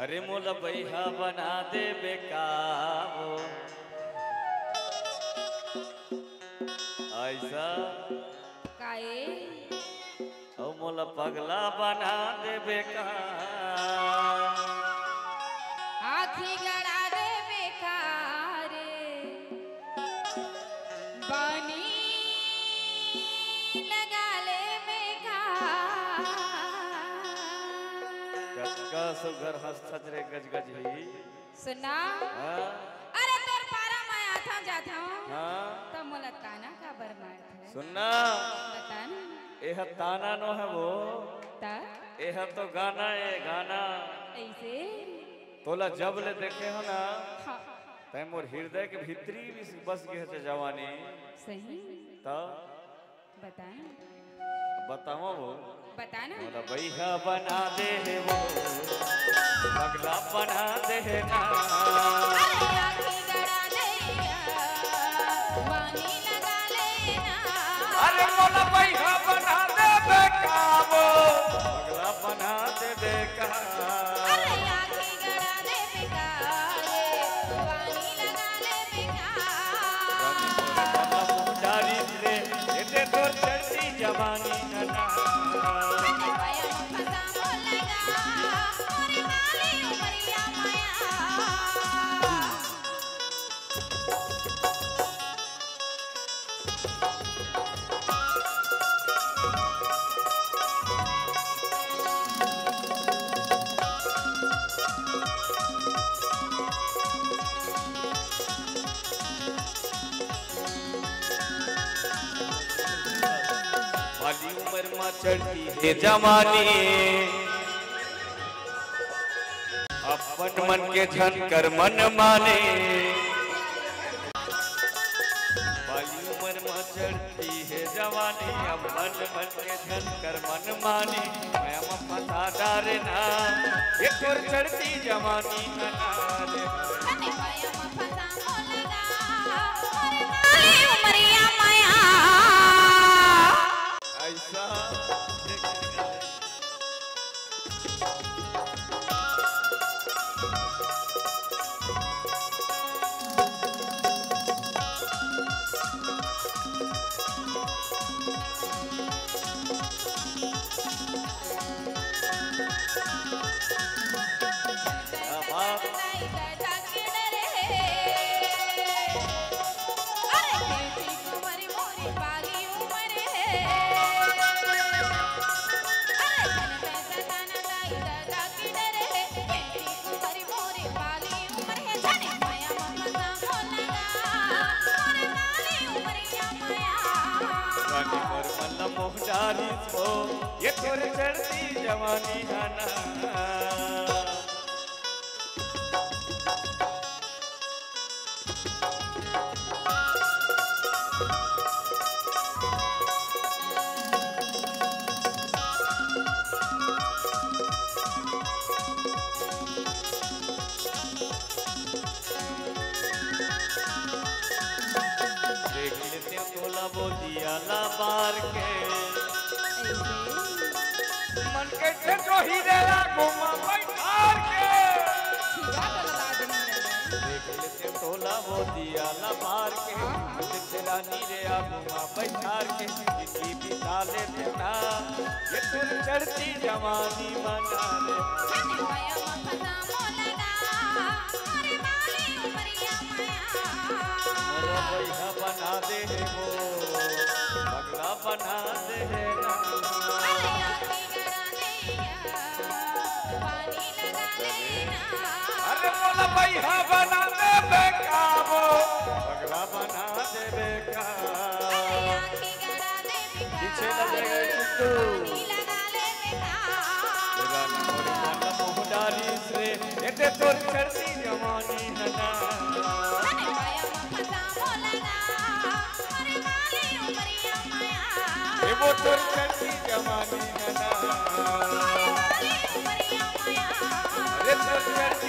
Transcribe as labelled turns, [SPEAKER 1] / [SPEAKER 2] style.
[SPEAKER 1] अरे मोला बैहा बना दे बेकाबो ऐसा
[SPEAKER 2] काए
[SPEAKER 1] ओ मोला पगला बना दे बेकार
[SPEAKER 2] हाथी गड़ा दे बेकारे बानी लगा ले बेकार
[SPEAKER 1] का सुगर हंस रे गज गज ही
[SPEAKER 2] सुना
[SPEAKER 1] हाँ
[SPEAKER 2] अरे तोर पारा मैं आता जाता हूँ
[SPEAKER 1] हाँ
[SPEAKER 2] तो मोला ताना का बरमार है
[SPEAKER 1] सुनना
[SPEAKER 2] बता ना
[SPEAKER 1] यह ताना नो है वो
[SPEAKER 2] ता
[SPEAKER 1] यह तो गाना है गाना
[SPEAKER 2] ऐसे
[SPEAKER 1] तोला जब ले देखे हो ना
[SPEAKER 2] हाँ
[SPEAKER 1] तै मोर हृदय के भीतरी भी बस गए थे जवानी
[SPEAKER 2] सही
[SPEAKER 1] तो
[SPEAKER 2] बता ना
[SPEAKER 1] बताओ वो
[SPEAKER 2] बता ना
[SPEAKER 1] मोला बैहा बना दे है वो पगला बना दे है ना
[SPEAKER 2] अरे आँखें गड़ा दे वानी लगा लेना
[SPEAKER 1] अरे मोला बैहा बना दे बेकाबो पगला बना दे बेकार
[SPEAKER 2] अरे आँखें गड़ा दे बेकारे वानी लगा ले बेकार
[SPEAKER 1] जारी रे ये तोर चढ़ती जवानी ना
[SPEAKER 2] पाया फसा बोलेगा मोरे काली उमरिया माया
[SPEAKER 1] वाली उम्र में चढ़ती है जवानी अपन मन के झनकर मन माने वाली उम्र में चढ़ती है जवानी अपन मन के झनकर मन माने मैं फंसा डारे ना ये तोर चढ़ती जवानी ना
[SPEAKER 2] अरे पाया फसा बोलेगा मोरे काली उमरिया माया
[SPEAKER 1] ऐसा मोहदारी को ये तोर चढ़ती जवानी ना देख लेते तोला बोलिया ला बार के मन के ठेठो हीरेला घुमा बैठार के देख लेते तोला बोलिया ला बार के तेरा नीरे आ घुमा बैठार के जिंदगी बिता लेते ना ये तोर चढ़ती जवानी मना ले मोरा बैहा बना दे वो पगला बना दे ना अरे मोला बैहा बना दे बेकाबो पगला बना दे बेकार पीछे लगे तू मोहदारी से ये तोर चढ़ती जवानी ना वो तोर चढ़ती जवानी ना अरे तोर चढ़ती